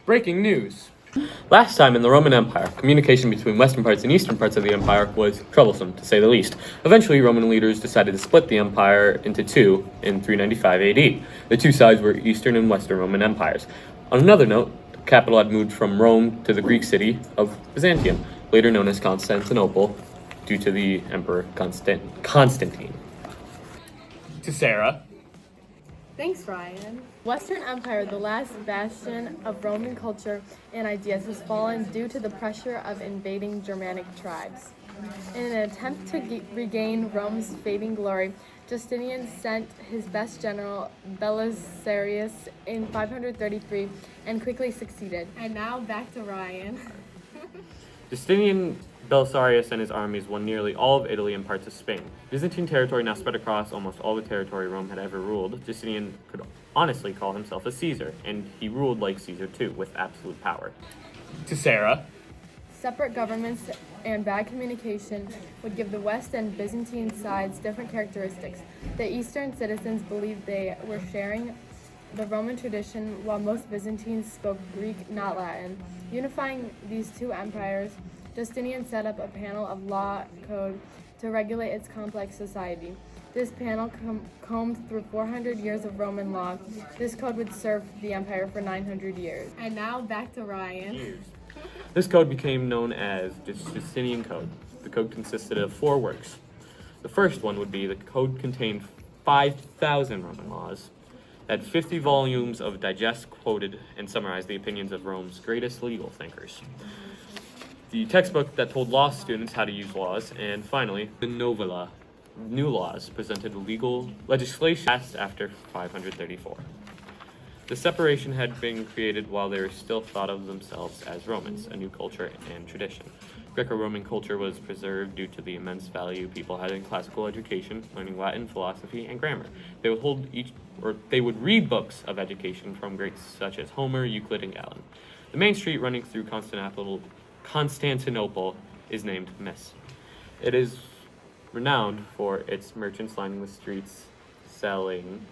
Breaking news! Last time in the Roman Empire, communication between western parts and eastern parts of the empire was troublesome, to say the least. Eventually, Roman leaders decided to split the empire into two in 395 AD. The two sides were Eastern and Western Roman empires. On another note, the capital had moved from Rome to the Greek city of Byzantium, later known as Constantinople, due to the Emperor Constantine. To Sarah. Thanks, Ryan. Western Empire, the last bastion of Roman culture and ideas, has fallen due to the pressure of invading Germanic tribes. In an attempt to regain Rome's fading glory, Justinian sent his best general, Belisarius, in 533 and quickly succeeded. And now back to Ryan. Justinian Belisarius and his armies won nearly all of Italy and parts of Spain. Byzantine territory now spread across almost all the territory Rome had ever ruled. Justinian could honestly call himself a Caesar, and he ruled like Caesar too, with absolute power. To Sarah. Separate governments and bad communication would give the West and Byzantine sides different characteristics. The Eastern citizens believed they were sharing the Roman tradition, while most Byzantines spoke Greek, not Latin. Unifying these two empires, Justinian set up a panel of law code to regulate its complex society. This panel combed through 400 years of Roman law. This code would serve the empire for 900 years. And now back to Ryan. This code became known as the Justinian Code. The code consisted of 4 works. The first one would be the code contained 5,000 Roman laws, had 50 volumes of digest, quoted, and summarized the opinions of Rome's greatest legal thinkers. The textbook that told law students how to use laws, and finally, the novella, new laws, presented legal legislation passed after 534. The separation had been created while they were still thought of themselves as Romans, a new culture and tradition. Greco-Roman culture was preserved due to the immense value people had in classical education, learning Latin, philosophy, and grammar. They would read books of education from greats such as Homer, Euclid, and Galen. The main street running through Constantinople is named Mess. It is renowned for its merchants lining the streets, selling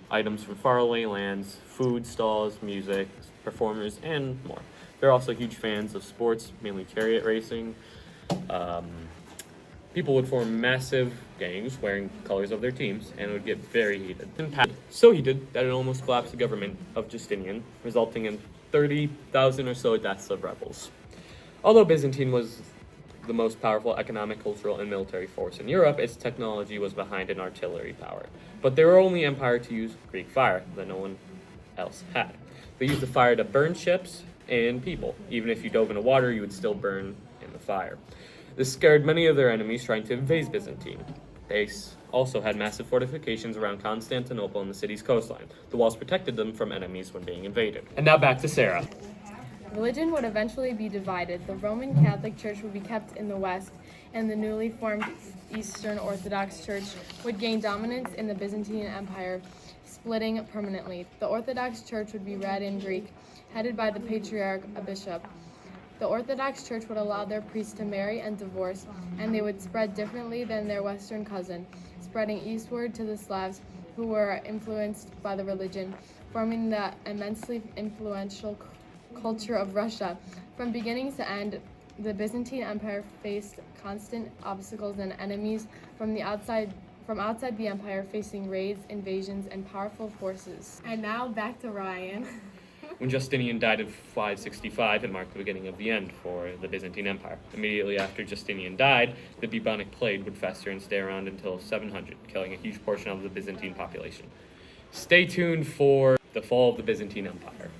items from faraway lands, food stalls, music, performers, and more. They're also huge fans of sports, mainly chariot racing. People would form massive gangs wearing colors of their teams, and it would get very heated. So heated that it almost collapsed the government of Justinian, resulting in 30,000 or so deaths of rebels. Although Byzantine was the most powerful economic, cultural, and military force in Europe, its technology was behind in artillery power. But they were only empire to use Greek fire that no one else had. They used the fire to burn ships and people. Even if you dove into water, you would still burn in the fire. This scared many of their enemies trying to invade Byzantine. They also had massive fortifications around Constantinople and the city's coastline. The walls protected them from enemies when being invaded. And now back to Sarah. Religion would eventually be divided. The Roman Catholic Church would be kept in the West, and the newly formed Eastern Orthodox Church would gain dominance in the Byzantine Empire, splitting permanently. The Orthodox Church would be read in Greek, headed by the patriarch, a bishop. The Orthodox Church would allow their priests to marry and divorce, and they would spread differently than their Western cousin, spreading eastward to the Slavs, who were influenced by the religion, forming the immensely influential culture of Russia. From beginning to end, the Byzantine Empire faced constant obstacles and enemies from outside the empire, facing raids, invasions, and powerful forces. And now back to Ryan. When Justinian died in 565, it marked the beginning of the end for the Byzantine Empire. Immediately after Justinian died, the bubonic plague would fester and stay around until 700, killing a huge portion of the Byzantine population. Stay tuned for the fall of the Byzantine Empire.